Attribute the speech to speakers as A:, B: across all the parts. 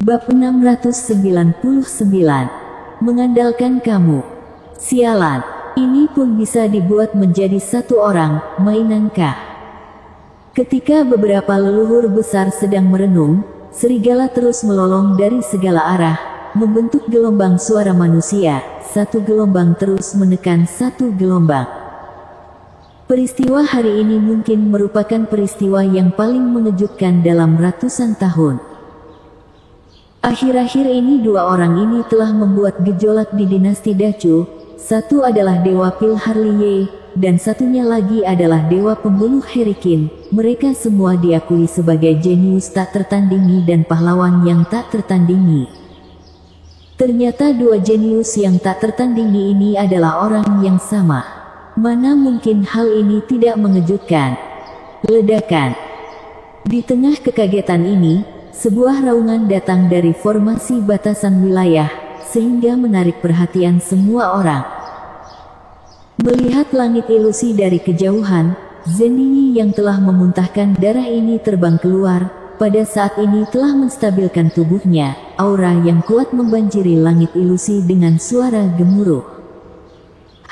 A: Bab 699. Mengandalkan kamu. Sialan, ini pun bisa dibuat menjadi satu orang, mainankah? Ketika beberapa leluhur besar sedang merenung, serigala terus melolong dari segala arah, membentuk gelombang suara manusia, satu gelombang terus menekan satu gelombang. Peristiwa hari ini mungkin merupakan peristiwa yang paling mengejutkan dalam ratusan tahun. Akhir-akhir ini dua orang ini telah membuat gejolak di dinasti Dacu. Satu adalah Dewa Pil Harliye, dan satunya lagi adalah Dewa Pembunuh Herikin. Mereka semua diakui sebagai jenius tak tertandingi dan pahlawan yang tak tertandingi. Ternyata dua jenius yang tak tertandingi ini adalah orang yang sama. Mana mungkin hal ini tidak mengejutkan? Ledakan. Di tengah kekagetan ini, sebuah raungan datang dari formasi batasan wilayah, sehingga menarik perhatian semua orang. Melihat langit ilusi dari kejauhan, Zhenyi yang telah memuntahkan darah ini terbang keluar. Pada saat ini telah menstabilkan tubuhnya, aura yang kuat membanjiri langit ilusi dengan suara gemuruh.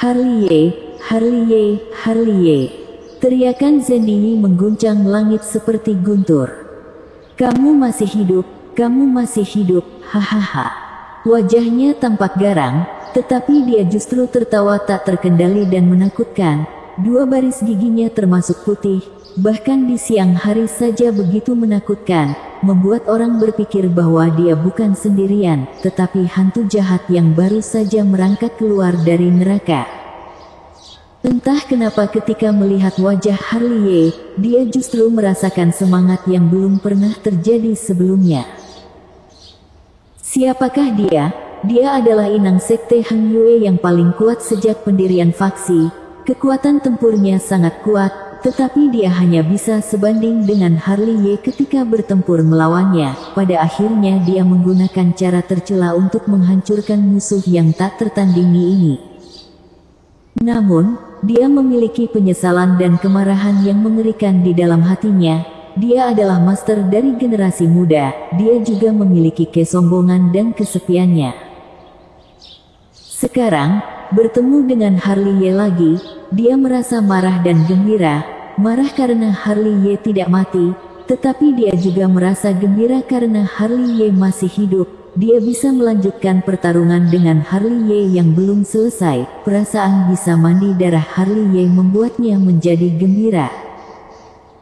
A: Harliye, Harliye, Harliye. Teriakan Zhenyi mengguncang langit seperti guntur. Kamu masih hidup, kamu masih hidup, hahaha. Wajahnya tampak garang, tetapi dia justru tertawa tak terkendali dan menakutkan. Dua baris giginya termasuk putih, bahkan di siang hari saja begitu menakutkan, membuat orang berpikir bahwa dia bukan sendirian, tetapi hantu jahat yang baru saja merangkak keluar dari neraka. Entah kenapa ketika melihat wajah Harliye, dia justru merasakan semangat yang belum pernah terjadi sebelumnya. Siapakah dia? Dia adalah inang sekte Hang Yue yang paling kuat sejak pendirian faksi. Kekuatan tempurnya sangat kuat, tetapi dia hanya bisa sebanding dengan Harliye ketika bertempur melawannya. Pada akhirnya dia menggunakan cara tercela untuk menghancurkan musuh yang tak tertandingi ini. Namun, dia memiliki penyesalan dan kemarahan yang mengerikan di dalam hatinya. Dia adalah master dari generasi muda. Dia juga memiliki kesombongan dan kesepiannya. Sekarang, bertemu dengan Harliye lagi, dia merasa marah dan gembira. Marah karena Harliye tidak mati, tetapi dia juga merasa gembira karena Harliye masih hidup. Dia bisa melanjutkan pertarungan dengan Harliye yang belum selesai. Perasaan bisa mandi darah Harliye membuatnya menjadi gembira.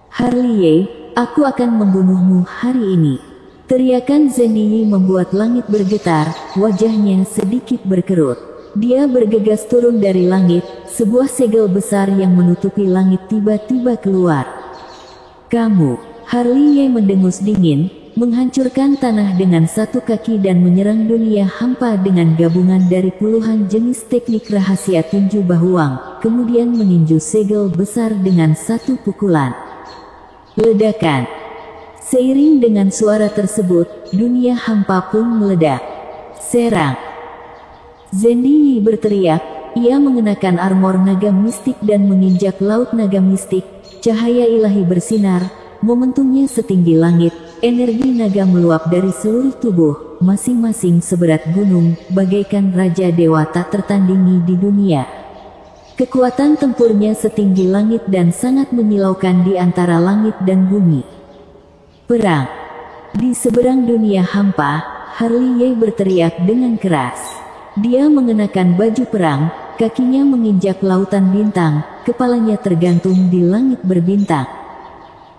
A: Harliye, aku akan membunuhmu hari ini. Teriakan Zhenyi membuat langit bergetar, wajahnya sedikit berkerut. Dia bergegas turun dari langit, sebuah segel besar yang menutupi langit tiba-tiba keluar. Kamu, Harliye mendengus dingin, menghancurkan tanah dengan satu kaki dan menyerang dunia hampa dengan gabungan dari puluhan jenis teknik rahasia tinju bahuang, kemudian meninju segel besar dengan satu pukulan. Ledakan. Seiring dengan suara tersebut, dunia hampa pun meledak. Serang. Zhenyi berteriak, ia mengenakan armor naga mistik dan menginjak laut naga mistik, cahaya ilahi bersinar, momentumnya setinggi langit. Energi naga meluap dari seluruh tubuh, masing-masing seberat gunung, bagaikan raja dewa tak tertandingi di dunia. Kekuatan tempurnya setinggi langit dan sangat menyilaukan di antara langit dan bumi. Perang. Di seberang dunia hampa, Harliye berteriak dengan keras. Dia mengenakan baju perang, kakinya menginjak lautan bintang, kepalanya tergantung di langit berbintang.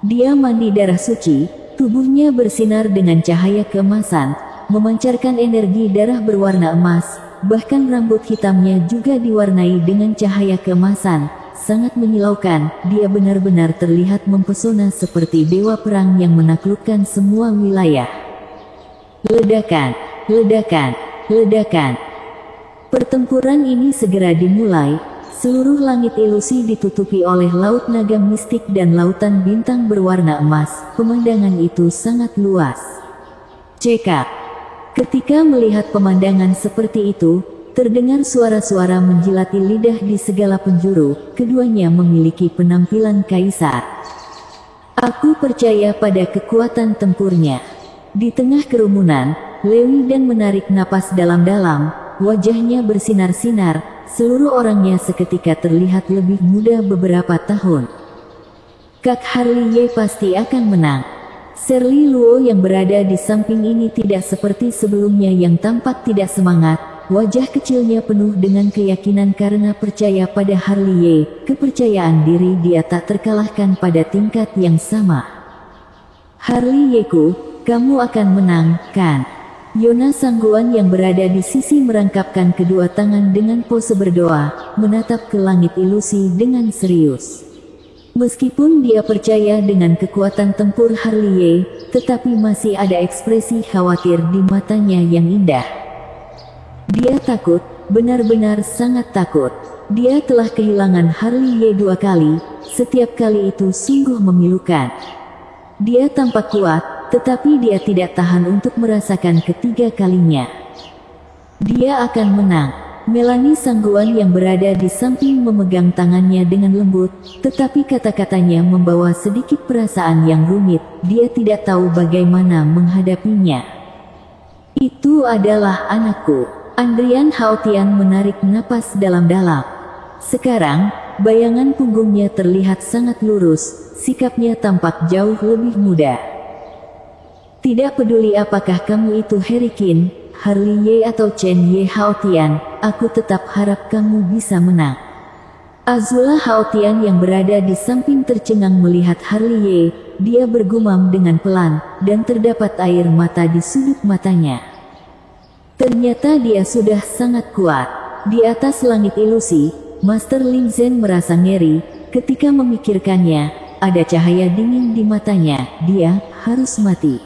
A: Dia mandi darah suci. Tubuhnya bersinar dengan cahaya keemasan, memancarkan energi darah berwarna emas, bahkan rambut hitamnya juga diwarnai dengan cahaya keemasan, sangat menyilaukan. Dia benar-benar terlihat mempesona seperti dewa perang yang menaklukkan semua wilayah. Ledakan, ledakan, ledakan. Pertempuran ini segera dimulai. Seluruh langit ilusi ditutupi oleh laut naga mistik dan lautan bintang berwarna emas. Pemandangan itu sangat luas. Cekak. Ketika melihat pemandangan seperti itu, terdengar suara-suara menjilati lidah di segala penjuru. Keduanya memiliki penampilan kaisar. Aku percaya pada kekuatan tempurnya. Di tengah kerumunan, Lewi dan menarik napas dalam-dalam, wajahnya bersinar-sinar, seluruh orangnya seketika terlihat lebih muda beberapa tahun. Kak Harley Ye pasti akan menang. Shirley Luo yang berada di samping ini tidak seperti sebelumnya yang tampak tidak semangat, wajah kecilnya penuh dengan keyakinan karena percaya pada Harley Ye, kepercayaan diri dia tak terkalahkan pada tingkat yang sama. Harley Ye-ku, kamu akan menang, kan? Yona Sangguan yang berada di sisi merangkapkan kedua tangan dengan pose berdoa, menatap ke langit ilusi dengan serius. Meskipun dia percaya dengan kekuatan tempur Harley Ye, tetapi masih ada ekspresi khawatir di matanya yang indah. Dia takut, benar-benar sangat takut. Dia telah kehilangan Harley Ye 2 kali, setiap kali itu sungguh memilukan. Dia tampak kuat, tetapi dia tidak tahan untuk merasakan ketiga kalinya. Dia akan menang. Melanie Sangguan yang berada di samping memegang tangannya dengan lembut, tetapi kata-katanya membawa sedikit perasaan yang rumit. Dia tidak tahu bagaimana menghadapinya. Itu adalah anakku. Andrian Haotian menarik napas dalam-dalam. Sekarang, bayangan punggungnya terlihat sangat lurus, sikapnya tampak jauh lebih muda. Tidak peduli apakah kamu itu Harry Qin, Harley Ye atau Chen Ye Haotian, aku tetap harap kamu bisa menang. Azula Haotian yang berada di samping tercengang melihat Harley Ye, dia bergumam dengan pelan, dan terdapat air mata di sudut matanya. Ternyata dia sudah sangat kuat. Di atas langit ilusi, Master Ling Zhen merasa ngeri, ketika memikirkannya, ada cahaya dingin di matanya, dia harus mati.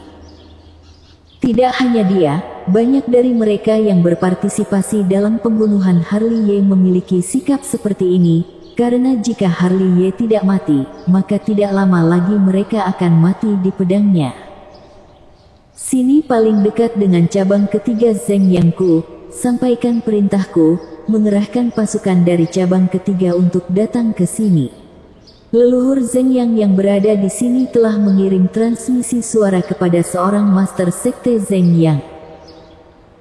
A: Tidak hanya dia, banyak dari mereka yang berpartisipasi dalam pembunuhan Harley Ye memiliki sikap seperti ini, karena jika Harley Ye tidak mati, maka tidak lama lagi mereka akan mati di pedangnya. Sini paling dekat dengan cabang ketiga Zheng Yangku, sampaikan perintahku, mengerahkan pasukan dari cabang ketiga untuk datang ke sini. Leluhur Zheng yang berada di sini telah mengirim transmisi suara kepada seorang master sekte Zheng Yang.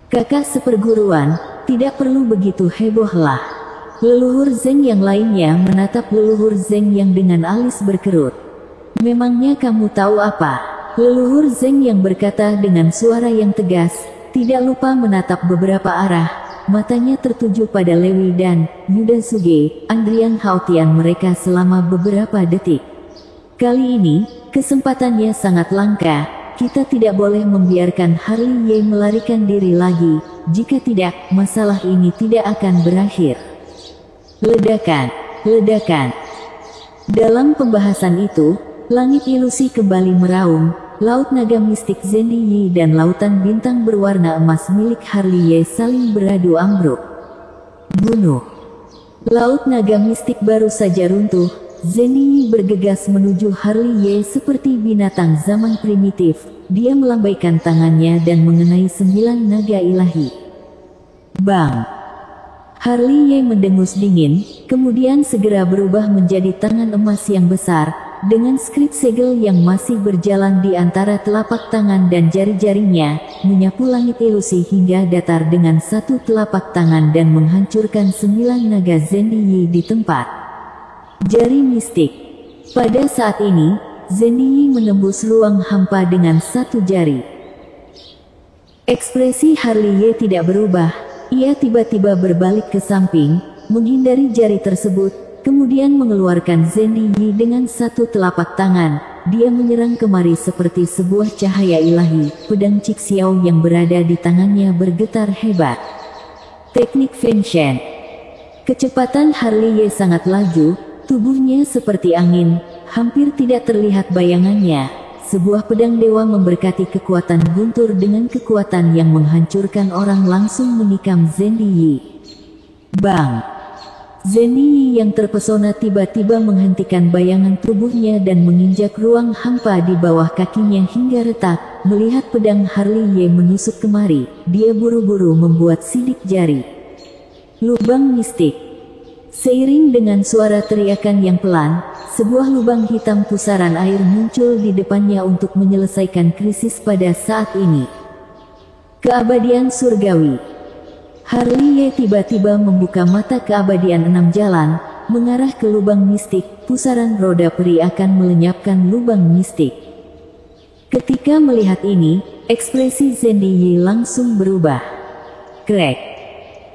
A: Kakak seperguruan, tidak perlu begitu hebohlah. Leluhur Zheng yang lainnya menatap leluhur Zheng yang dengan alis berkerut. Memangnya kamu tahu apa? Leluhur Zheng yang berkata dengan suara yang tegas, tidak lupa menatap beberapa arah. Matanya tertuju pada Lewi dan Yuda Suge, Andrian Haotian mereka selama beberapa detik. Kali ini, kesempatannya sangat langka, kita tidak boleh membiarkan Harley Ye melarikan diri lagi, jika tidak, masalah ini tidak akan berakhir. Ledakan, ledakan. Dalam pembahasan itu, langit ilusi kembali meraung. Laut naga mistik Zendi Yi dan lautan bintang berwarna emas milik Harley Ye saling beradu ambruk. Bunuh. Laut naga mistik baru saja runtuh, Zendi Yi bergegas menuju Harley Ye seperti binatang zaman primitif. Dia melambaikan tangannya dan mengenai 9 naga ilahi. Bang! Harley Ye mendengus dingin, kemudian segera berubah menjadi tangan emas yang besar, dengan skrip segel yang masih berjalan di antara telapak tangan dan jari-jarinya, menyapu langit ilusi hingga datar dengan satu telapak tangan dan menghancurkan 9 naga Zendi Yi di tempat. Jari mistik. Pada saat ini, Zendi Yi menembus ruang hampa dengan satu jari. Ekspresi Harley Ye tidak berubah, ia tiba-tiba berbalik ke samping, menghindari jari tersebut. Kemudian mengeluarkan Zendi Yi dengan satu telapak tangan. Dia menyerang kemari seperti sebuah cahaya ilahi. Pedang Cik Xiao yang berada di tangannya bergetar hebat. Teknik Feng Shen. Kecepatan Harley Ye sangat laju, tubuhnya seperti angin, hampir tidak terlihat bayangannya. Sebuah pedang dewa memberkati kekuatan guntur dengan kekuatan yang menghancurkan orang langsung menikam Zendi Yi. Bang! Zendi Yi yang terpesona tiba-tiba menghentikan bayangan tubuhnya dan menginjak ruang hampa di bawah kakinya hingga retak. Melihat pedang Harley Ye menusuk kemari, dia buru-buru membuat sidik jari. Lubang mistik. Seiring dengan suara teriakan yang pelan, sebuah lubang hitam pusaran air muncul di depannya untuk menyelesaikan krisis pada saat ini. Keabadian surgawi. Harley tiba-tiba membuka mata keabadian 6 jalan, mengarah ke lubang mistik. Pusaran roda peri akan melenyapkan lubang mistik. Ketika melihat ini, ekspresi Zendiyi langsung berubah. Krek.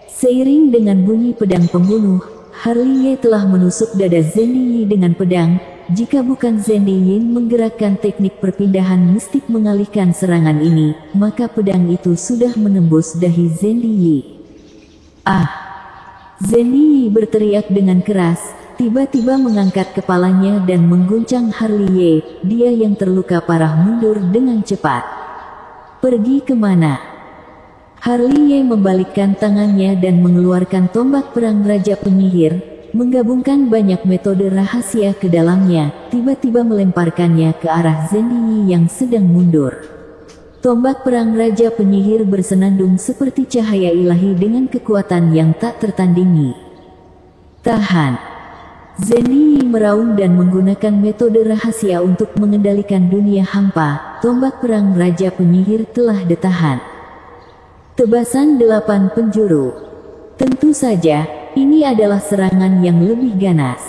A: Seiring dengan bunyi pedang pembunuh, Harley telah menusuk dada Zendiyi dengan pedang. Jika bukan Zendiyi menggerakkan teknik perpindahan mistik mengalihkan serangan ini, maka pedang itu sudah menembus dahi Zendiyi. Ah! Zendiyi berteriak dengan keras, tiba-tiba mengangkat kepalanya dan mengguncang Harley. Dia yang terluka parah mundur dengan cepat. Pergi kemana? Harley membalikkan tangannya dan mengeluarkan tombak perang Raja Penyihir, menggabungkan banyak metode rahasia ke dalamnya, tiba-tiba melemparkannya ke arah Zendiyi yang sedang mundur. Tombak perang Raja Penyihir bersenandung seperti cahaya ilahi dengan kekuatan yang tak tertandingi. Tahan. Zendiyi meraung dan menggunakan metode rahasia untuk mengendalikan dunia hampa. Tombak perang Raja Penyihir telah ditahan. Tebasan 8 penjuru. Tentu saja, ini adalah serangan yang lebih ganas.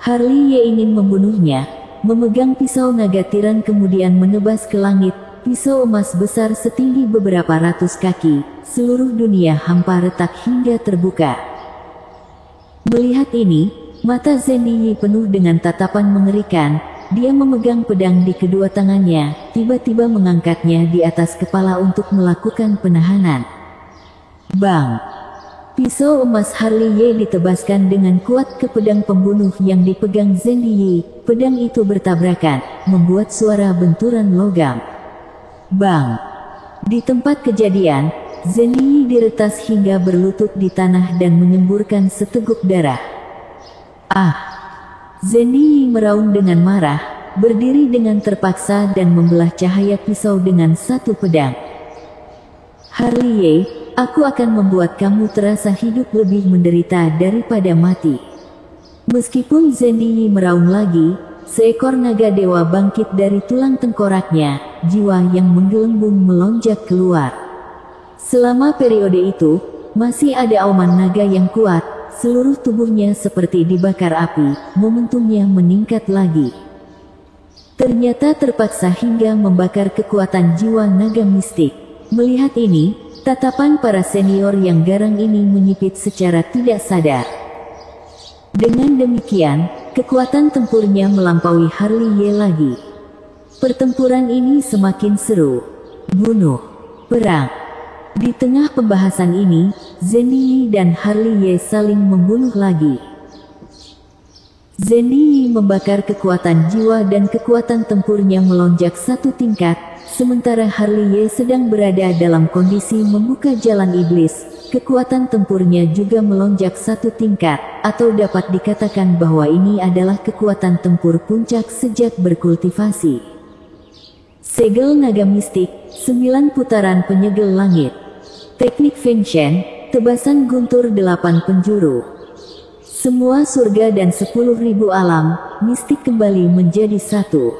A: Harley ingin membunuhnya, memegang pisau naga tiran kemudian menebas ke langit, pisau emas besar setinggi beberapa ratus kaki, seluruh dunia hampa retak hingga terbuka. Melihat ini, mata Zendiyi penuh dengan tatapan mengerikan. Dia memegang pedang di kedua tangannya, tiba-tiba mengangkatnya di atas kepala untuk melakukan penahanan. Bang! Pisau emas Harley ditebaskan dengan kuat ke pedang pembunuh yang dipegang Zendiyi. Pedang itu bertabrakan, membuat suara benturan logam. Bang! Di tempat kejadian, Zendiyi diretas hingga berlutut di tanah dan menyemburkan seteguk darah. Ah! Zendiyi meraung dengan marah, berdiri dengan terpaksa dan membelah cahaya pisau dengan satu pedang. Harley, aku akan membuat kamu terasa hidup lebih menderita daripada mati. Meskipun Zendiyi meraung lagi, seekor naga dewa bangkit dari tulang tengkoraknya, jiwa yang menggelembung melonjak keluar. Selama periode itu, masih ada auman naga yang kuat. Seluruh tubuhnya seperti dibakar api, momentumnya meningkat lagi. Ternyata terpaksa hingga membakar kekuatan jiwa naga mistik. Melihat ini, tatapan para senior yang garang ini menyipit secara tidak sadar. Dengan demikian, kekuatan tempurnya melampaui Harley lagi. Pertempuran ini semakin seru. Bunuh. Perang. Di tengah pembahasan ini, Zendiyi dan Harley saling membunuh lagi. Zendiyi membakar kekuatan jiwa dan kekuatan tempurnya melonjak satu tingkat, sementara Harley sedang berada dalam kondisi membuka jalan iblis. Kekuatan tempurnya juga melonjak satu tingkat, atau dapat dikatakan bahwa ini adalah kekuatan tempur puncak sejak berkultivasi. Segel naga mistik, 9 putaran penyegel langit. Teknik Feng Shen, tebasan guntur 8 penjuru. Semua surga dan 10.000 alam, mistik kembali menjadi satu.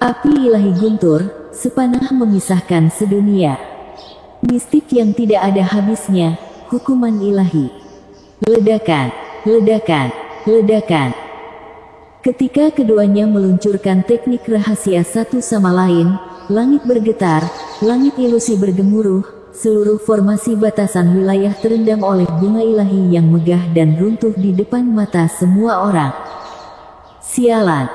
A: Api ilahi guntur, sepanah memisahkan sedunia. Mistik yang tidak ada habisnya, hukuman ilahi. Ledakan, ledakan, ledakan. Ketika keduanya meluncurkan teknik rahasia satu sama lain, langit bergetar, langit ilusi bergemuruh. Seluruh formasi batasan wilayah terendam oleh bunga ilahi yang megah dan runtuh di depan mata semua orang. Sialan!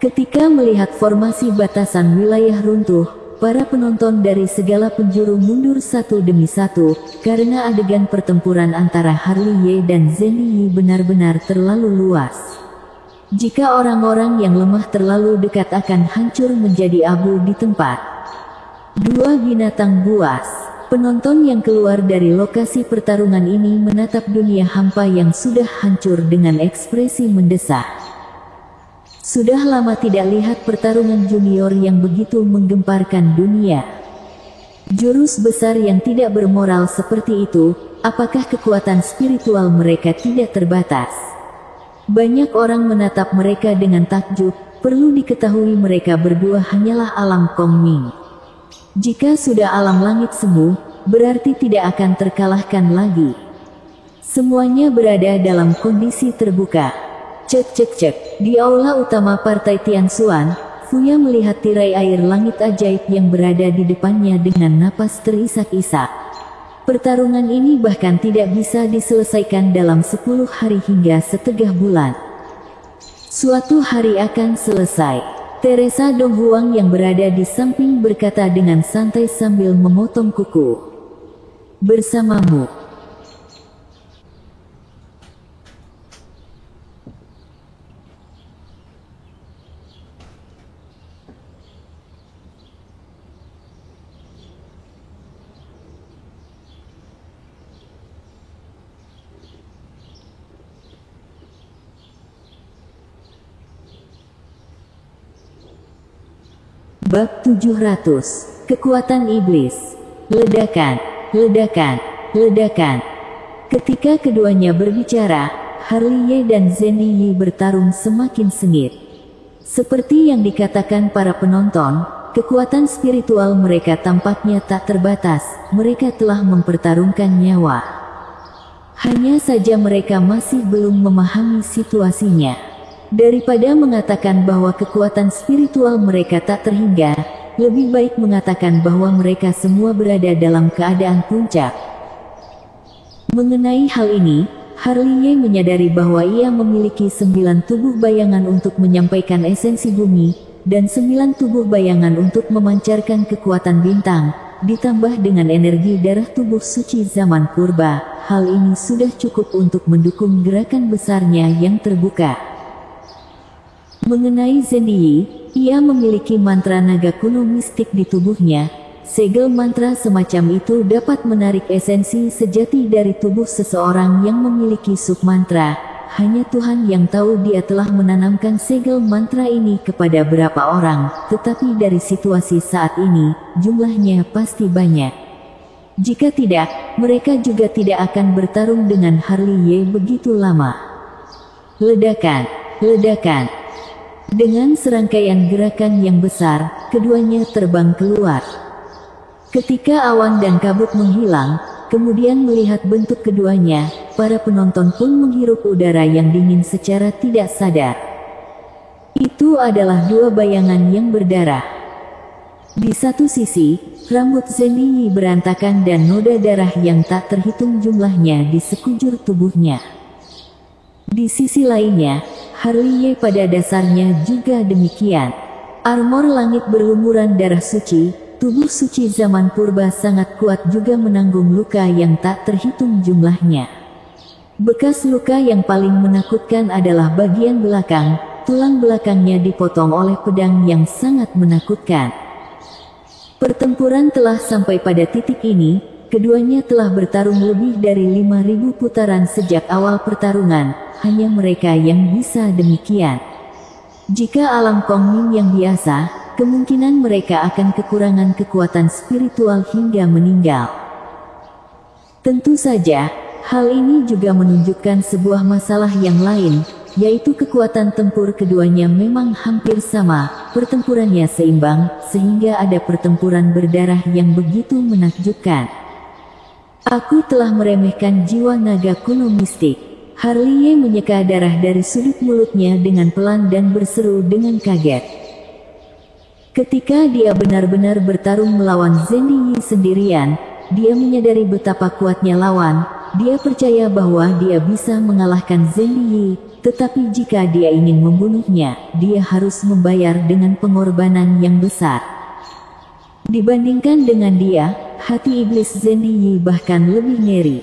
A: Ketika melihat formasi batasan wilayah runtuh, para penonton dari segala penjuru mundur satu demi satu, karena adegan pertempuran antara Harley dan Zendiyi benar-benar terlalu luas. Jika orang-orang yang lemah terlalu dekat akan hancur menjadi abu di tempat. Dua binatang buas. Penonton yang keluar dari lokasi pertarungan ini menatap dunia hampa yang sudah hancur dengan ekspresi mendesak. Sudah lama tidak lihat pertarungan junior yang begitu menggemparkan dunia. Jurus besar yang tidak bermoral seperti itu, apakah kekuatan spiritual mereka tidak terbatas? Banyak orang menatap mereka dengan takjub. Perlu diketahui mereka berdua hanyalah alam Kongming. Jika sudah alam langit semu, berarti tidak akan terkalahkan lagi. Semuanya berada dalam kondisi terbuka. Cek cek cek. Di aula utama Partai Tianxuan, Fuya melihat tirai air langit ajaib yang berada di depannya dengan napas terisak-isak. Pertarungan ini bahkan tidak bisa diselesaikan dalam 10 hari hingga setengah bulan. Suatu hari akan selesai. Teresa Donghuang yang berada di samping berkata dengan santai sambil memotong kuku. Bersamamu. Bab 700. Kekuatan Iblis. Ledakan, ledakan, ledakan. Ketika keduanya berbicara, Harley Ye dan Zhenny Yi bertarung semakin sengit. Seperti yang dikatakan para penonton, kekuatan spiritual mereka tampaknya tak terbatas. Mereka telah mempertarungkan nyawa. Hanya saja mereka masih belum memahami situasinya. Daripada mengatakan bahwa kekuatan spiritual mereka tak terhingga, lebih baik mengatakan bahwa mereka semua berada dalam keadaan puncak. Mengenai hal ini, Harley Ye menyadari bahwa ia memiliki 9 tubuh bayangan untuk menyampaikan esensi bumi, dan 9 tubuh bayangan untuk memancarkan kekuatan bintang, ditambah dengan energi darah tubuh suci zaman purba. Hal ini sudah cukup untuk mendukung gerakan besarnya yang terbuka. Mengenai Zhenny Yi, ia memiliki mantra naga kuno mistik di tubuhnya. Segel mantra semacam itu dapat menarik esensi sejati dari tubuh seseorang yang memiliki submantra. Hanya Tuhan yang tahu dia telah menanamkan segel mantra ini kepada berapa orang, tetapi dari situasi saat ini, jumlahnya pasti banyak. Jika tidak, mereka juga tidak akan bertarung dengan Harley Ye begitu lama. Ledakan, ledakan. Dengan serangkaian gerakan yang besar, keduanya terbang keluar. Ketika awan dan kabut menghilang, kemudian melihat bentuk keduanya, para penonton pun menghirup udara yang dingin secara tidak sadar. Itu adalah 2 bayangan yang berdarah. Di satu sisi, rambut Zhenny Yi berantakan dan noda darah yang tak terhitung jumlahnya di sekujur tubuhnya. Di sisi lainnya, Harley Ye pada dasarnya juga demikian. Armor langit berlumuran darah suci, tubuh suci zaman purba sangat kuat juga menanggung luka yang tak terhitung jumlahnya. Bekas luka yang paling menakutkan adalah bagian belakang, tulang belakangnya dipotong oleh pedang yang sangat menakutkan. Pertempuran telah sampai pada titik ini, keduanya telah bertarung lebih dari 5.000 putaran sejak awal pertarungan. Hanya mereka yang bisa demikian. Jika alam Kongming yang biasa, kemungkinan mereka akan kekurangan kekuatan spiritual hingga meninggal. Tentu saja, hal ini juga menunjukkan sebuah masalah yang lain, yaitu kekuatan tempur keduanya memang hampir sama, pertempurannya seimbang, sehingga ada pertempuran berdarah yang begitu menakjubkan. Aku telah meremehkan jiwa naga kuno mistik. Harley Ye menyeka darah dari sudut mulutnya dengan pelan dan berseru dengan kaget. Ketika dia benar-benar bertarung melawan Zhenny Yi sendirian, dia menyadari betapa kuatnya lawan. Dia percaya bahwa dia bisa mengalahkan Zhenny Yi, tetapi jika dia ingin membunuhnya, dia harus membayar dengan pengorbanan yang besar. Dibandingkan dengan dia, hati iblis Zhenny Yi bahkan lebih ngeri.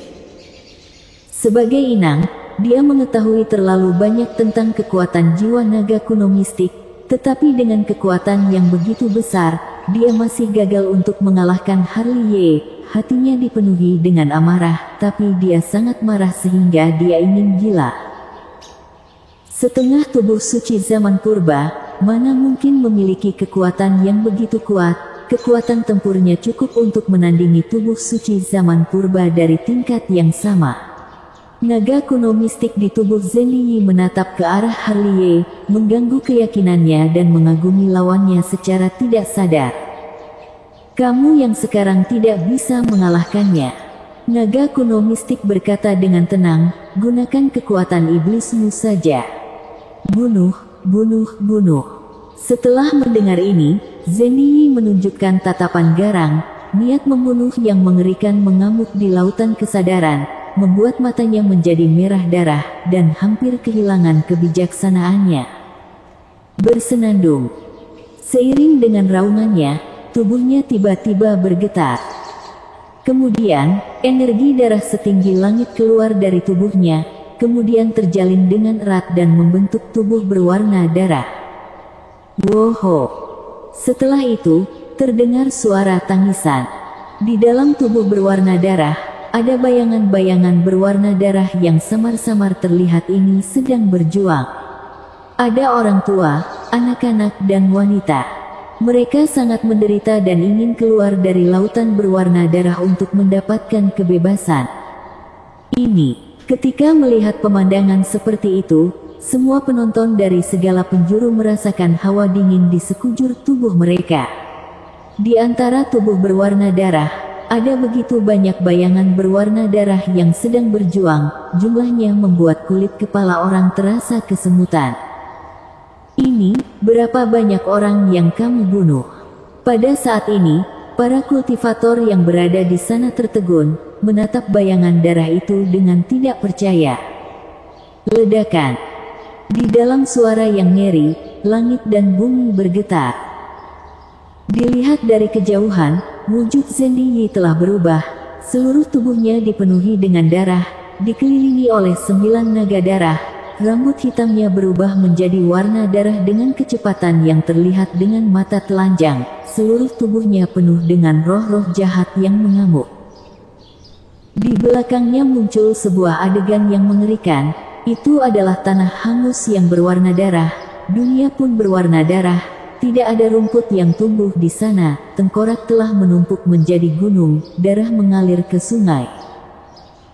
A: Sebagai inang, dia mengetahui terlalu banyak tentang kekuatan jiwa naga kuno mistik, tetapi dengan kekuatan yang begitu besar, dia masih gagal untuk mengalahkan Harley Ye. Hatinya dipenuhi dengan amarah, tapi dia sangat marah sehingga dia ingin gila. Setengah tubuh suci zaman purba, mana mungkin memiliki kekuatan yang begitu kuat. Kekuatan tempurnya cukup untuk menandingi tubuh suci zaman purba dari tingkat yang sama. Naga kuno mistik di tubuh Zhenyi menatap ke arah Harley, mengganggu keyakinannya dan mengagumi lawannya secara tidak sadar. Kamu yang sekarang tidak bisa mengalahkannya. Naga kuno mistik berkata dengan tenang, gunakan kekuatan iblismu saja. Bunuh, bunuh, bunuh. Setelah mendengar ini, Zhenyi menunjukkan tatapan garang, niat membunuh yang mengerikan mengamuk di lautan kesadaran, membuat matanya menjadi merah darah, dan hampir kehilangan kebijaksanaannya. Bersenandung. Seiring dengan raungannya, tubuhnya tiba-tiba bergetar. Kemudian, energi darah setinggi langit keluar dari tubuhnya, kemudian terjalin dengan erat dan membentuk tubuh berwarna darah. Woho! Setelah itu, terdengar suara tangisan. Di dalam tubuh berwarna darah, ada bayangan-bayangan berwarna darah yang samar-samar terlihat ini sedang berjuang. Ada orang tua, anak-anak dan wanita. Mereka sangat menderita dan ingin keluar dari lautan berwarna darah untuk mendapatkan kebebasan. Ketika melihat pemandangan seperti itu, semua penonton dari segala penjuru merasakan hawa dingin di sekujur tubuh mereka. Di antara tubuh berwarna darah, ada begitu banyak bayangan berwarna darah yang sedang berjuang, jumlahnya membuat kulit kepala orang terasa kesemutan. Berapa banyak orang yang kamu bunuh? Pada saat ini, para kultivator yang berada di sana tertegun, menatap bayangan darah itu dengan tidak percaya. Ledakan. Di dalam suara yang ngeri, langit dan bumi bergetar. Dilihat dari kejauhan, wujud Zhenyi telah berubah, seluruh tubuhnya dipenuhi dengan darah, dikelilingi oleh 9 naga darah, rambut hitamnya berubah menjadi warna darah dengan kecepatan yang terlihat dengan mata telanjang, seluruh tubuhnya penuh dengan roh-roh jahat yang mengamuk. Di belakangnya muncul sebuah adegan yang mengerikan, itu adalah tanah hangus yang berwarna darah, dunia pun berwarna darah. Tidak ada rumput yang tumbuh di sana, tengkorak telah menumpuk menjadi gunung, darah mengalir ke sungai.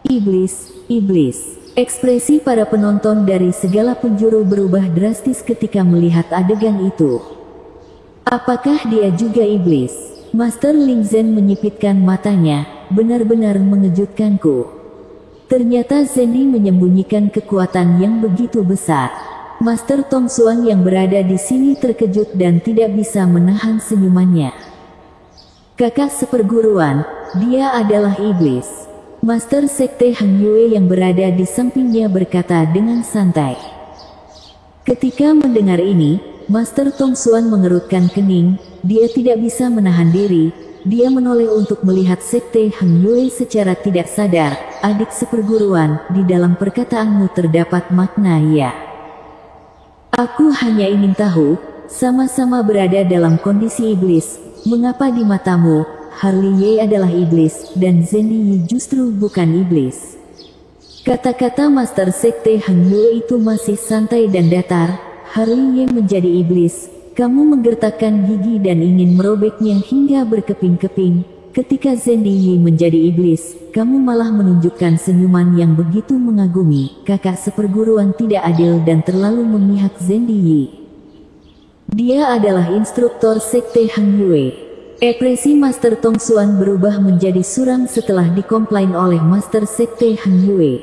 A: Iblis, iblis. Ekspresi para penonton dari segala penjuru berubah drastis ketika melihat adegan itu. Apakah dia juga iblis? Master Ling Zhen menyipitkan matanya, benar-benar mengejutkanku. Ternyata Zhenyi menyembunyikan kekuatan yang begitu besar. Master Tong Xuan yang berada di sini terkejut dan tidak bisa menahan senyumannya. Kakak seperguruan, dia adalah iblis. Master Sekte Han Yue yang berada di sampingnya berkata dengan santai. Ketika mendengar ini, Master Tong Xuan mengerutkan kening, dia tidak bisa menahan diri, dia menoleh untuk melihat Sekte Han Yue secara tidak sadar. Adik seperguruan, di dalam perkataanmu terdapat makna ya. Aku hanya ingin tahu, sama-sama berada dalam kondisi iblis, mengapa di matamu, Harley adalah iblis, dan Zhenyi justru bukan iblis? Kata-kata Master Sekte Han Yue itu masih santai dan datar. Harley menjadi iblis, kamu menggertakkan gigi dan ingin merobeknya hingga berkeping-keping. Ketika Zhenyi menjadi iblis, kamu malah menunjukkan senyuman yang begitu mengagumi. Kakak seperguruan tidak adil dan terlalu memihak Zhenyi. Dia adalah instruktur Sekte Han Yue. Ekspresi Master Tong Xuan berubah menjadi suram setelah dikomplain oleh Master Sekte Han Yue.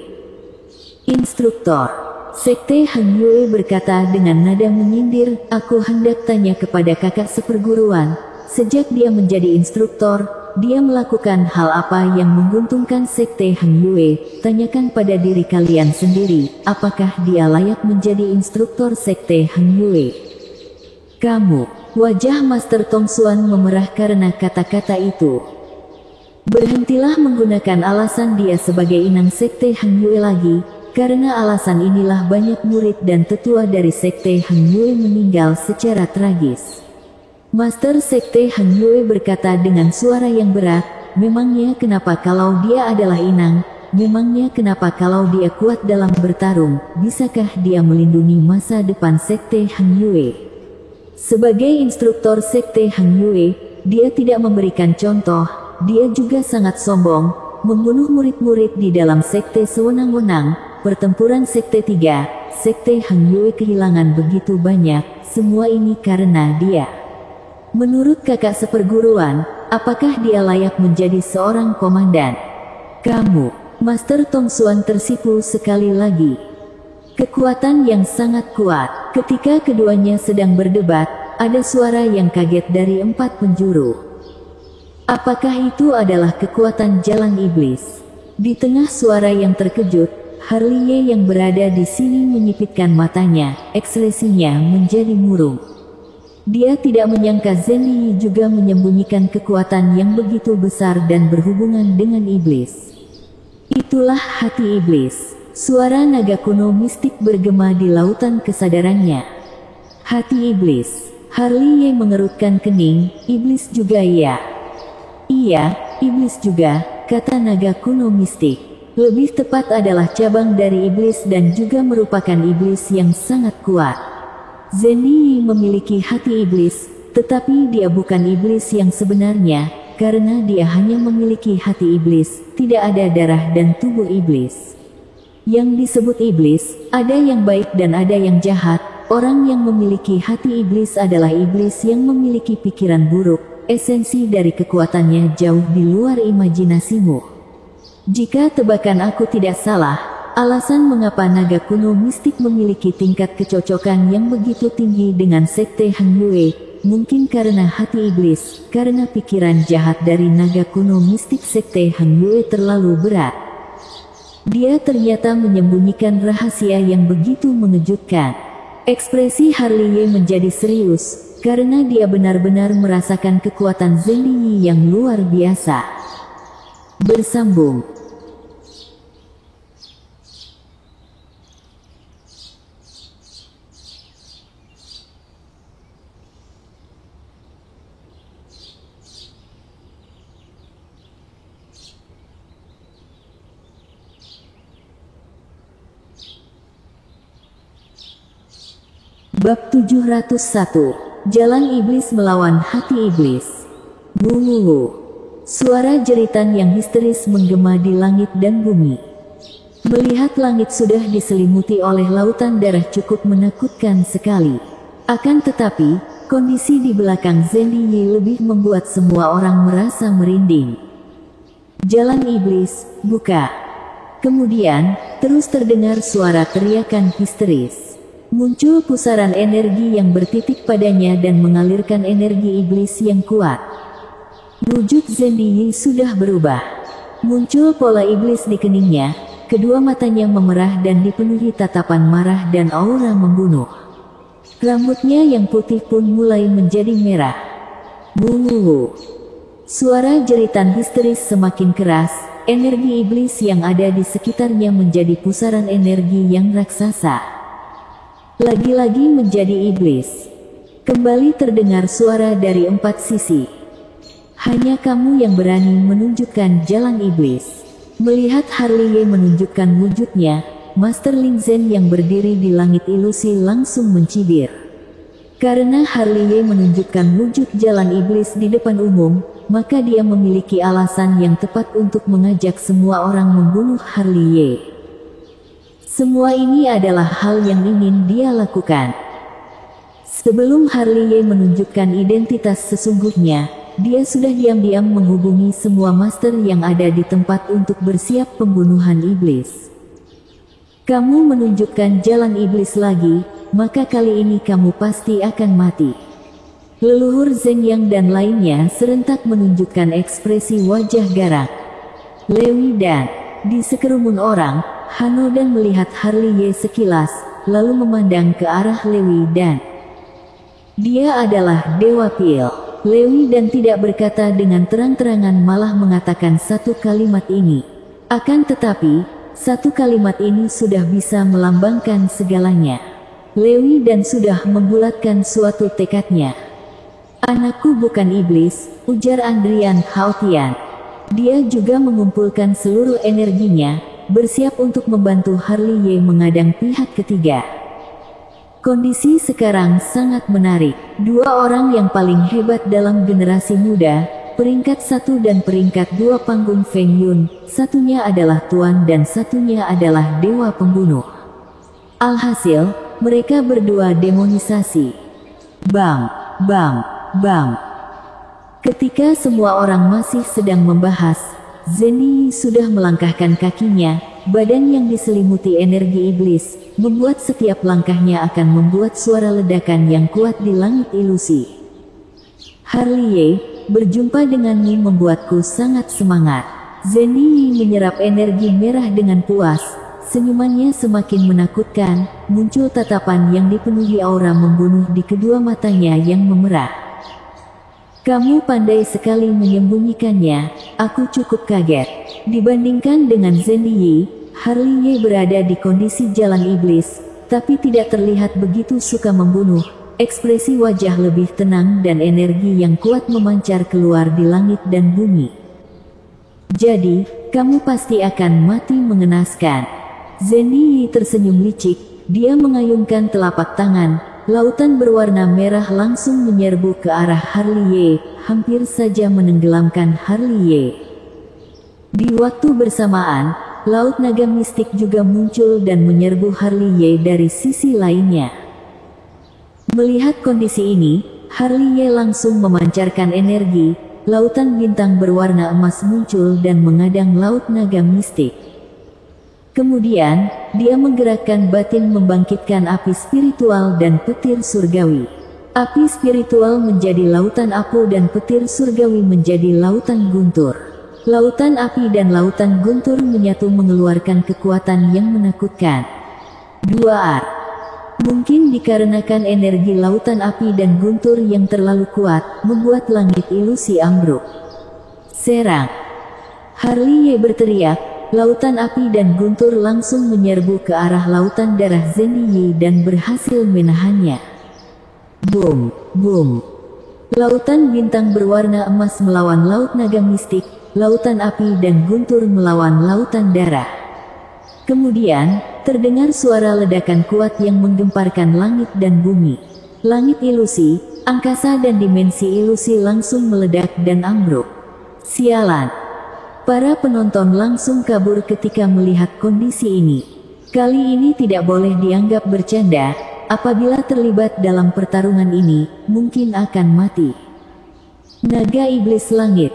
A: Instruktur Sekte Han Yue berkata dengan nada menyindir, aku hendak tanya kepada kakak seperguruan, sejak dia menjadi instruktur, dia melakukan hal apa yang menguntungkan Sekte Han Yue? Tanyakan pada diri kalian sendiri, apakah dia layak menjadi instruktur Sekte Han Yue? Kamu. Wajah Master Tong Xuan memerah karena kata-kata itu. Berhentilah menggunakan alasan dia sebagai inang Sekte Han Yue lagi, karena alasan inilah banyak murid dan tetua dari Sekte Han Yue meninggal secara tragis. Master Sekte Han Yue berkata dengan suara yang berat, memangnya kenapa kalau dia adalah inang, memangnya kenapa kalau dia kuat dalam bertarung, bisakah dia melindungi masa depan Sekte Han Yue? Sebagai instruktur Sekte Han Yue, dia tidak memberikan contoh, dia juga sangat sombong, membunuh murid-murid di dalam sekte sewenang-wenang, pertempuran sekte 3, sekte Hang Yue kehilangan begitu banyak, semua ini karena dia. Menurut kakak seperguruan, apakah dia layak menjadi seorang komandan? Kamu, Master Tong Xuan tersipu sekali lagi. Kekuatan yang sangat kuat. Ketika keduanya sedang berdebat, ada suara yang kaget dari 4 penjuru. Apakah itu adalah kekuatan jalan iblis? Di tengah suara yang terkejut, Harley Ye yang berada di sini menyipitkan matanya, ekspresinya menjadi murung. Dia tidak menyangka Zhen Yi juga menyembunyikan kekuatan yang begitu besar dan berhubungan dengan iblis. Itulah hati iblis. Suara naga kuno mistik bergema di lautan kesadarannya. Hati iblis. Harley Ye mengerutkan kening, iblis juga iya. Iya, iblis juga, kata naga kuno mistik. Lebih tepat adalah cabang dari iblis dan juga merupakan iblis yang sangat kuat. Zhen Yi memiliki hati iblis, tetapi dia bukan iblis yang sebenarnya, karena dia hanya memiliki hati iblis, tidak ada darah dan tubuh iblis. Yang disebut iblis, ada yang baik dan ada yang jahat. Orang yang memiliki hati iblis adalah iblis yang memiliki pikiran buruk, esensi dari kekuatannya jauh di luar imajinasimu. Jika tebakan aku tidak salah, alasan mengapa naga kuno mistik memiliki tingkat kecocokan yang begitu tinggi dengan sekte Hang Yue, mungkin karena hati iblis, karena pikiran jahat dari naga kuno mistik sekte Hang Yue terlalu berat. Dia ternyata menyembunyikan rahasia yang begitu mengejutkan. Ekspresi Harley Ye menjadi serius, karena dia benar-benar merasakan kekuatan Zhen Yi yang luar biasa. Bersambung. Bab 701. Jalan Iblis melawan Hati Iblis. Bungu. Suara jeritan yang histeris menggema di langit dan bumi. Melihat langit sudah diselimuti oleh lautan darah cukup menakutkan sekali. Akan tetapi, kondisi di belakang Zhen Yi lebih membuat semua orang merasa merinding. Jalan Iblis, buka. Kemudian, terus terdengar suara teriakan histeris. Muncul pusaran energi yang bertitik padanya dan mengalirkan energi iblis yang kuat. Wujud Zhen Yi sudah berubah. Muncul pola iblis di keningnya, kedua matanya memerah dan dipenuhi tatapan marah dan aura membunuh. Rambutnya yang putih pun mulai menjadi merah. Bungu. Suara jeritan histeris semakin keras, energi iblis yang ada di sekitarnya menjadi pusaran energi yang raksasa. Lagi-lagi menjadi iblis. Kembali terdengar suara dari 4 sisi. Hanya kamu yang berani menunjukkan jalan iblis. Melihat Harley Ye menunjukkan wujudnya, Master Ling Zhen yang berdiri di langit ilusi langsung mencibir. Karena Harley Ye menunjukkan wujud jalan iblis di depan umum, maka dia memiliki alasan yang tepat untuk mengajak semua orang membunuh Harley Ye. Semua ini adalah hal yang ingin dia lakukan. Sebelum Harley Ye menunjukkan identitas sesungguhnya, dia sudah diam-diam menghubungi semua master yang ada di tempat untuk bersiap pembunuhan iblis. Kamu menunjukkan jalan iblis lagi, maka kali ini kamu pasti akan mati. Leluhur Zeng Yang dan lainnya serentak menunjukkan ekspresi wajah garang. Lewi dan di sekerumun orang, Hano dan melihat Harley Ye sekilas, lalu memandang ke arah Lewi dan. Dia adalah Dewa Pil. Lewi dan tidak berkata dengan terang-terangan malah mengatakan satu kalimat ini. Akan tetapi, satu kalimat ini sudah bisa melambangkan segalanya. Lewi dan sudah membulatkan suatu tekadnya. Anakku bukan iblis, ujar Andrian Haotian. Dia juga mengumpulkan seluruh energinya, bersiap untuk membantu Harley Ye mengadang pihak ketiga. Kondisi sekarang sangat menarik. Dua orang yang paling hebat dalam generasi muda, peringkat 1 dan peringkat 2 panggung Feng Yun, satunya adalah Tuan dan satunya adalah Dewa Pembunuh. Alhasil, mereka berdua demonisasi. Bang, bang, bang. Ketika semua orang masih sedang membahas, Zhenyi sudah melangkahkan kakinya, badan yang diselimuti energi iblis, membuat setiap langkahnya akan membuat suara ledakan yang kuat di langit ilusi. Harley, berjumpa denganmu membuatku sangat semangat. Zhenyi menyerap energi merah dengan puas, senyumannya semakin menakutkan, muncul tatapan yang dipenuhi aura membunuh di kedua matanya yang memerah. Kamu pandai sekali menyembunyikannya, aku cukup kaget. Dibandingkan dengan Zhenyi, Harley berada di kondisi jalan iblis, tapi tidak terlihat begitu suka membunuh. Ekspresi wajah lebih tenang dan energi yang kuat memancar keluar di langit dan bumi. Jadi, kamu pasti akan mati mengenaskan. Zhenyi tersenyum licik, dia mengayunkan telapak tangan. Lautan berwarna merah langsung menyerbu ke arah Harley, hampir saja menenggelamkan Harley. Di waktu bersamaan, Laut Naga Mistik juga muncul dan menyerbu Harley dari sisi lainnya. Melihat kondisi ini, Harley langsung memancarkan energi, lautan bintang berwarna emas muncul dan mengadang Laut Naga Mistik. Kemudian, dia menggerakkan batin membangkitkan api spiritual dan petir surgawi. Api spiritual menjadi lautan apu dan petir surgawi menjadi lautan guntur. Lautan api dan lautan guntur menyatu mengeluarkan kekuatan yang menakutkan. 2R. Mungkin dikarenakan energi lautan api dan guntur yang terlalu kuat, membuat langit ilusi ambruk. Serang. Harley berteriak. Lautan api dan guntur langsung menyerbu ke arah lautan darah Zhenyi dan berhasil menahannya. Boom, boom. Lautan bintang berwarna emas melawan Laut Naga Mistik, lautan api dan guntur melawan lautan darah. Kemudian, terdengar suara ledakan kuat yang menggemparkan langit dan bumi. Langit ilusi, angkasa dan dimensi ilusi langsung meledak dan ambruk. Sialan. Para penonton langsung kabur ketika melihat kondisi ini. Kali ini tidak boleh dianggap bercanda, apabila terlibat dalam pertarungan ini, mungkin akan mati. Naga Iblis Langit.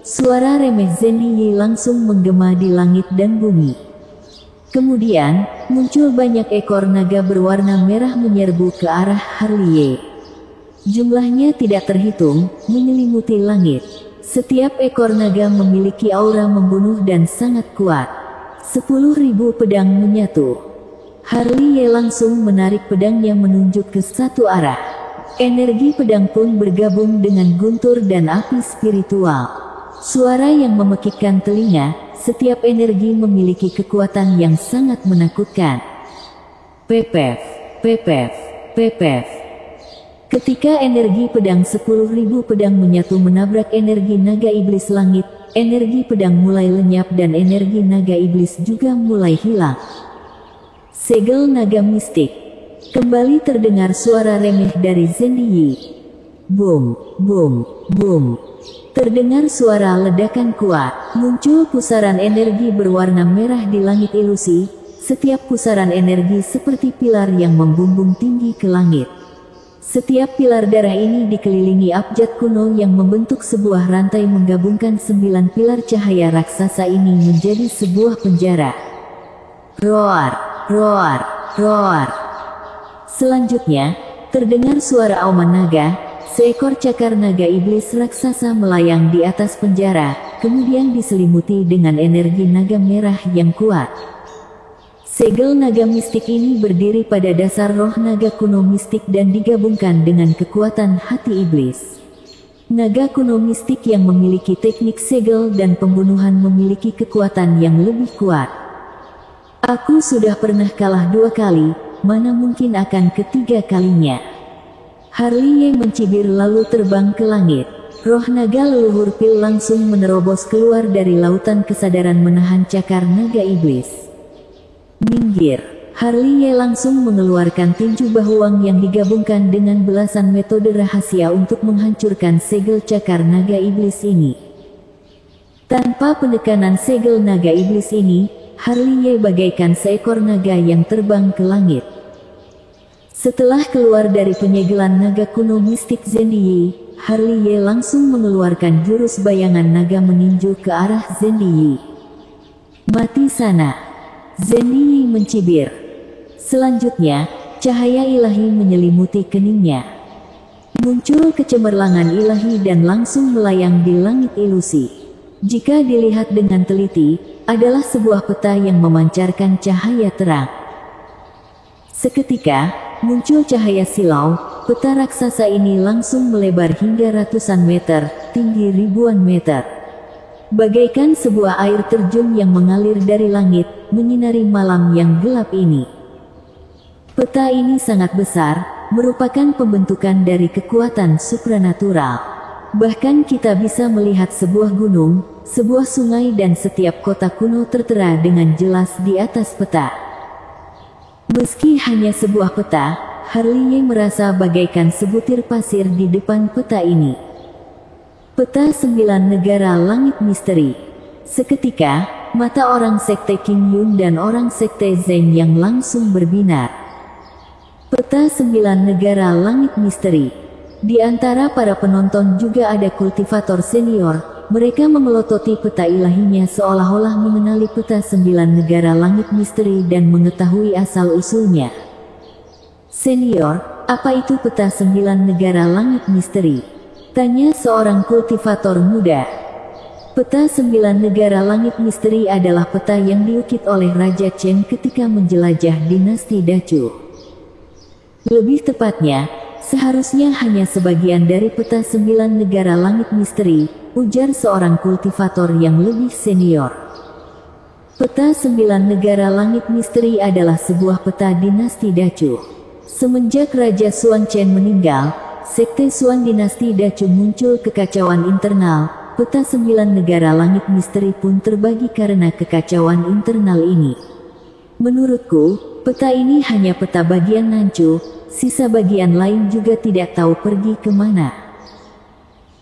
A: Suara remeh Zhenyi langsung menggema di langit dan bumi. Kemudian, muncul banyak ekor naga berwarna merah menyerbu ke arah Harley. Jumlahnya tidak terhitung, menyelimuti langit. Setiap ekor naga memiliki aura membunuh dan sangat kuat. 10.000 pedang menyatu. Harley langsung menarik pedangnya menunjuk ke satu arah. Energi pedang pun bergabung dengan guntur dan api spiritual. Suara yang memekikkan telinga, setiap energi memiliki kekuatan yang sangat menakutkan. Pepef, pepef, pepef. Ketika energi pedang 10.000 pedang menyatu menabrak energi naga iblis langit, energi pedang mulai lenyap dan energi naga iblis juga mulai hilang. Segel naga mistik. Kembali terdengar suara remeh dari Zhenyi. Boom, boom, boom. Terdengar suara ledakan kuat. Muncul pusaran energi berwarna merah di langit ilusi. Setiap pusaran energi seperti pilar yang membumbung tinggi ke langit. Setiap pilar darah ini dikelilingi abjad kuno yang membentuk sebuah rantai menggabungkan 9 pilar cahaya raksasa ini menjadi sebuah penjara. Roar, roar, roar. Selanjutnya, terdengar suara auman naga, seekor cakar naga iblis raksasa melayang di atas penjara, kemudian diselimuti dengan energi naga merah yang kuat. Segel naga mistik ini berdiri pada dasar roh naga kuno mistik dan digabungkan dengan kekuatan hati iblis. Naga kuno mistik yang memiliki teknik segel dan pembunuhan memiliki kekuatan yang lebih kuat. Aku sudah pernah kalah 2 kali, mana mungkin akan ketiga kalinya. Harley mencibir lalu terbang ke langit. Roh naga leluhur Pil langsung menerobos keluar dari lautan kesadaran menahan cakar naga iblis. Minggir. Harley Ye langsung mengeluarkan tinju bahuang yang digabungkan dengan belasan metode rahasia untuk menghancurkan segel cakar naga iblis ini. Tanpa penekanan segel naga iblis ini, Harley Ye bagaikan seekor naga yang terbang ke langit. Setelah keluar dari penyegelan naga kuno mistik Zendiyi, Harley Ye langsung mengeluarkan jurus bayangan naga meninju ke arah Zendiyi. Mati sana! Zendiyi mencibir. Selanjutnya, cahaya ilahi menyelimuti keningnya. Muncul kecemerlangan ilahi dan langsung melayang di langit ilusi. Jika dilihat dengan teliti, adalah sebuah peta yang memancarkan cahaya terang. Seketika, muncul cahaya silau, peta raksasa ini langsung melebar hingga ratusan meter, tinggi ribuan meter. Bagaikan sebuah air terjun yang mengalir dari langit, menyinari malam yang gelap ini. Peta ini sangat besar, merupakan pembentukan dari kekuatan supranatural. Bahkan kita bisa melihat sebuah gunung, sebuah sungai dan setiap kota kuno tertera dengan jelas di atas peta. Meski hanya sebuah peta, Harley Ye merasa bagaikan sebutir pasir di depan peta ini. Peta 9 negara langit misteri. Seketika, mata orang sekte Qing Yun dan orang sekte Zheng yang langsung berbinar. Peta 9 negara langit misteri. Di antara para penonton juga ada kultivator senior. Mereka memelototi peta ilahinya seolah-olah mengenali peta 9 negara langit misteri dan mengetahui asal-usulnya. Senior, apa itu peta 9 negara langit misteri? Tanya seorang kultivator muda. Peta 9 negara langit misteri adalah peta yang diukit oleh Raja Chen ketika menjelajah dinasti Dacu. Lebih tepatnya, seharusnya hanya sebagian dari peta 9 negara langit misteri, ujar seorang kultivator yang lebih senior. Peta 9 negara langit misteri adalah sebuah peta dinasti Dacu. Semenjak Raja Xuan Chen meninggal, sekte Xuan dinasti Dacu muncul kekacauan internal. Peta 9 negara langit misteri pun terbagi karena kekacauan internal ini. Menurutku, peta ini hanya peta bagian Nancu, sisa bagian lain juga tidak tahu pergi kemana.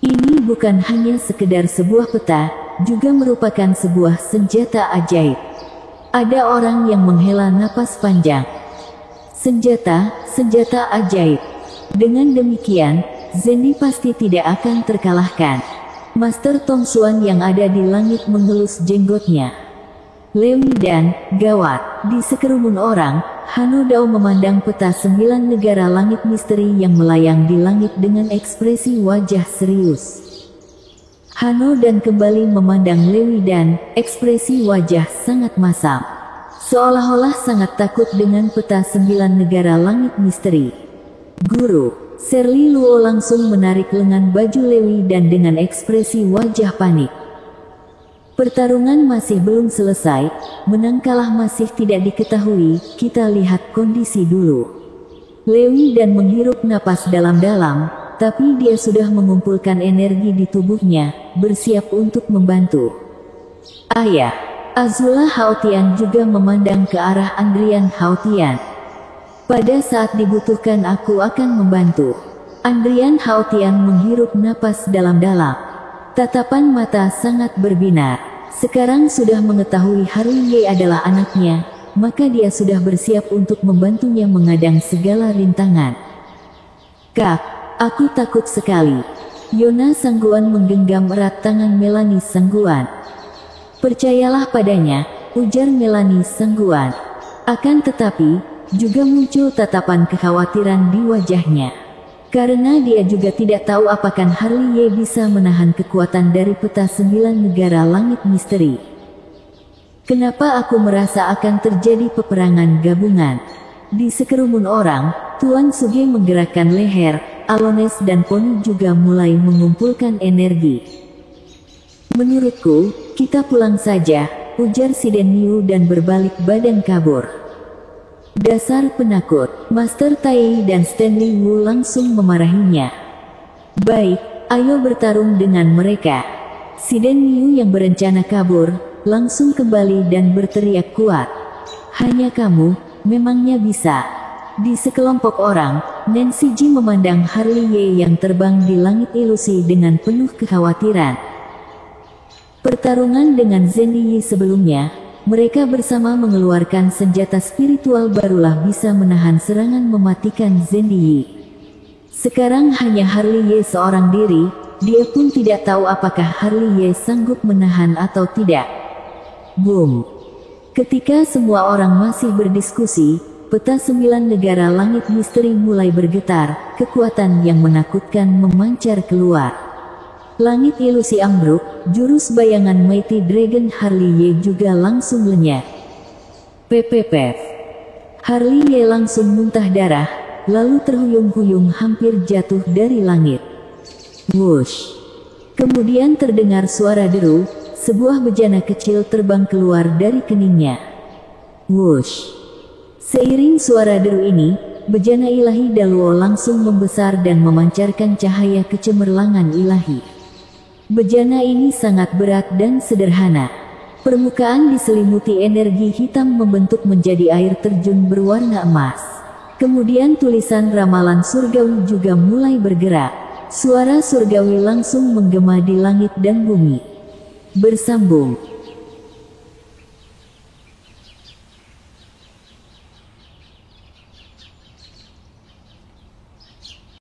A: Ini bukan hanya sekedar sebuah peta, juga merupakan sebuah senjata ajaib. Ada orang yang menghela napas panjang. Senjata ajaib. Dengan demikian, Zendi pasti tidak akan terkalahkan. Master Tong Xuan yang ada di langit mengelus jenggotnya. Lewi dan, gawat, di sekerumun orang, Hano Dao memandang peta 9 negara langit misteri yang melayang di langit dengan ekspresi wajah serius. Hano dan kembali memandang Lewi dan, ekspresi wajah sangat masam. Seolah-olah sangat takut dengan peta 9 negara langit misteri. Guru, Serli Luo langsung menarik lengan baju Lewi dan dengan ekspresi wajah panik. Pertarungan masih belum selesai, menang kalah masih tidak diketahui, kita lihat kondisi dulu. Lewi dan menghirup napas dalam-dalam, tapi dia sudah mengumpulkan energi di tubuhnya, bersiap untuk membantu. Ayah, Azula Haotian juga memandang ke arah Andrian Haotian. Pada saat dibutuhkan aku akan membantu. Andrian Haotian menghirup napas dalam-dalam. Tatapan mata sangat berbinar. Sekarang sudah mengetahui Harley Ye adalah anaknya, maka dia sudah bersiap untuk membantunya mengadang segala rintangan. Kak, aku takut sekali. Yona Sangguan menggenggam erat tangan Melanie Sangguan. Percayalah padanya, ujar Melanie Sangguan. Akan tetapi, juga muncul tatapan kekhawatiran di wajahnya. Karena dia juga tidak tahu apakah Harley Ye bisa menahan kekuatan dari peta 9 negara langit misteri. Kenapa aku merasa akan terjadi peperangan gabungan? Di sekerumun orang, Tuan Suge menggerakkan leher, Alones dan Poni juga mulai mengumpulkan energi. Menurutku, kita pulang saja, ujar Siden Miu dan berbalik badan kabur. Dasar penakut, Master Tai dan Stanley Wu langsung memarahinya. Baik, ayo bertarung dengan mereka. Siden Miu yang berencana kabur, langsung kembali dan berteriak kuat. Hanya kamu, memangnya bisa? Di sekelompok orang, Nancy Ji memandang Harley Ye yang terbang di langit ilusi dengan penuh kekhawatiran. Pertarungan dengan Zhenyi sebelumnya, mereka bersama mengeluarkan senjata spiritual barulah bisa menahan serangan mematikan Zhenyi. Sekarang hanya Harley Ye seorang diri, dia pun tidak tahu apakah Harley Ye sanggup menahan atau tidak. Boom! Ketika semua orang masih berdiskusi, peta 9 negara langit misteri mulai bergetar, kekuatan yang menakutkan memancar keluar. Langit ilusi ambruk, jurus bayangan Mighty Dragon Harley Ye juga langsung lenyap. Pepepep. Harley Ye langsung muntah darah, lalu terhuyung-huyung hampir jatuh dari langit. Wush. Kemudian terdengar suara deru, sebuah bejana kecil terbang keluar dari keningnya. Wush. Seiring suara deru ini, bejana ilahi Daluo langsung membesar dan memancarkan cahaya kecemerlangan ilahi. Bejana ini sangat berat dan sederhana. Permukaan diselimuti energi hitam membentuk menjadi air terjun berwarna emas. Kemudian tulisan ramalan surgawi juga mulai bergerak. Suara surgawi langsung menggema di langit dan bumi. Bersambung.